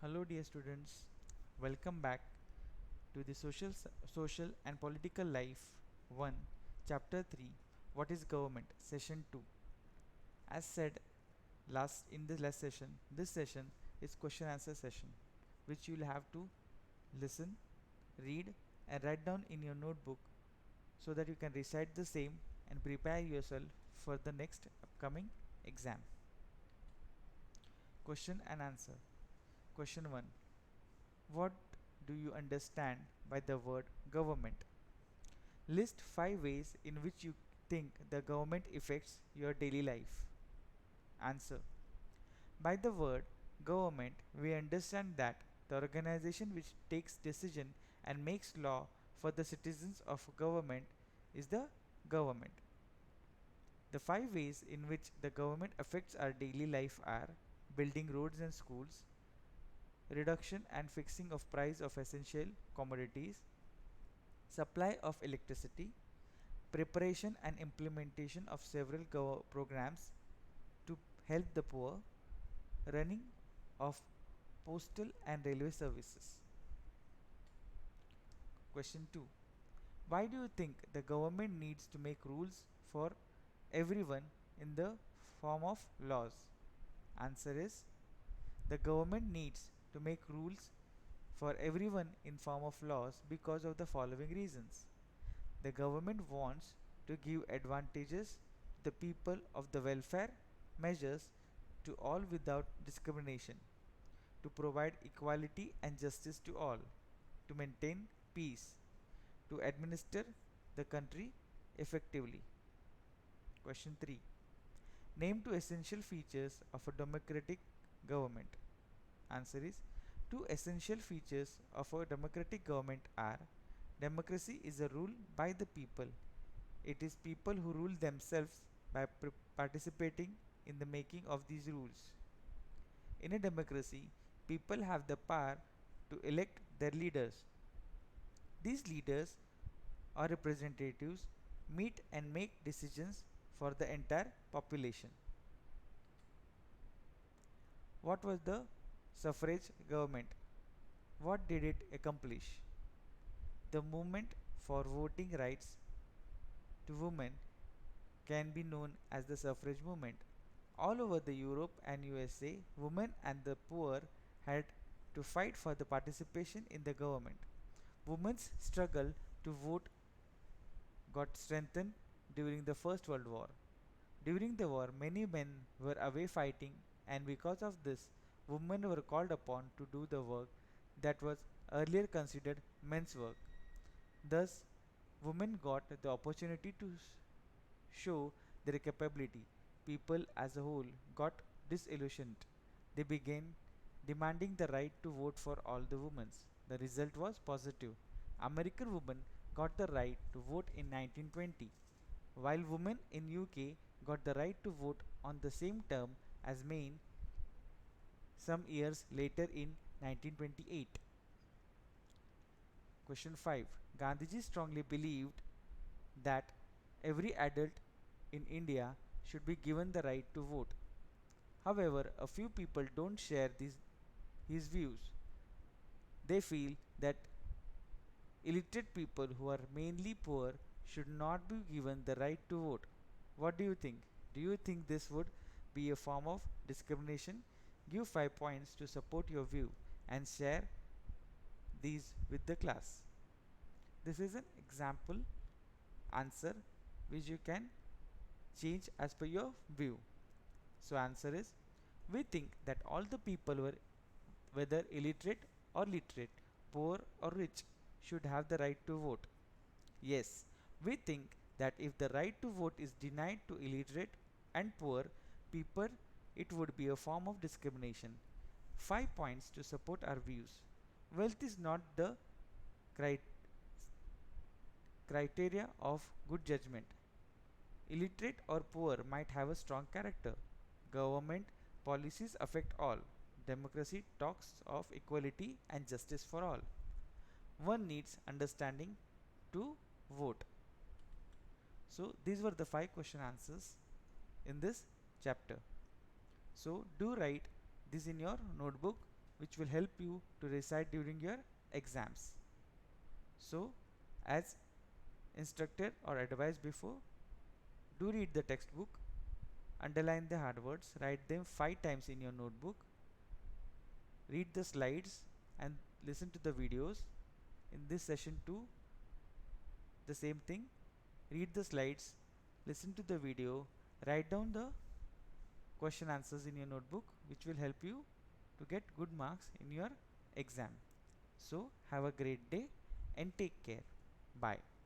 Hello dear students, welcome back to the social and political life 1 chapter 3 what is government session 2. As said last in the last session, this session is question answer session which you will have to listen, read and write down in your notebook so that you can recite the same and prepare yourself for the next upcoming exam. Question and answer. Question 1. What do you understand by the word government? List 5 ways in which you think the government affects your daily life. Answer. By the word government, we understand that the organization which takes decision and makes law for the citizens of government is the government. The 5 ways in which the government affects our daily life are building roads and schools, reduction and fixing of price of essential commodities, supply of electricity, preparation and implementation of several programs to help the poor, running of postal and railway services. Question 2. Why do you think the government needs to make rules for everyone in the form of laws? Answer is, the government needs to make rules for everyone in form of laws because of the following reasons. The government wants to give advantages to the people of the welfare measures to all without discrimination, to provide equality and justice to all, to maintain peace, to administer the country effectively. Question 3. Name two essential features of a democratic government. Answer is, two essential features of a democratic government are democracy is a rule by the people. It is people who rule themselves by participating in the making of these rules. In a democracy, people have the power to elect their leaders. These leaders or representatives meet and make decisions for the entire population. What was the suffrage government? What did it accomplish? The movement for voting rights to women can be known as the suffrage movement. All over the Europe and USA, women and the poor had to fight for the participation in the government. Women's struggle to vote got strengthened during the First World War. During the war, many men were away fighting, and because of this, women were called upon to do the work that was earlier considered men's work. Thus, women got the opportunity to show their capability. People as a whole got disillusioned. They began demanding the right to vote for all the women. The result was positive. American women got the right to vote in 1920, while women in UK got the right to vote on the same term as men some years later in 1928. Question 5. Gandhiji strongly believed that every adult in India should be given the right to vote. However, a few people don't share his views. They feel that illiterate people who are mainly poor should not be given the right to vote. What do you think? Do you think this would be a form of discrimination? Give 5 points to support your view and share these with the class. This is an example answer which you can change as per your view. So answer is, we think that all the people were whether illiterate or literate, poor or rich should have the right to vote. Yes, we think that if the right to vote is denied to illiterate and poor people, it would be a form of discrimination. 5 points to support our views. Wealth is not the criteria of good judgment. Illiterate or poor might have a strong character. Government policies affect all. Democracy talks of equality and justice for all. One needs understanding to vote. So these were the 5 question answers in this chapter. So do write this in your notebook which will help you to recite during your exams. So, as instructed or advised before, do read the textbook, underline the hard words, write them 5 times in your notebook, read the slides and listen to the videos. In this session too, the same thing. Read the slides, listen to the video, write down the question answers in your notebook, which will help you to get good marks in your exam. So have a great day and take care. Bye.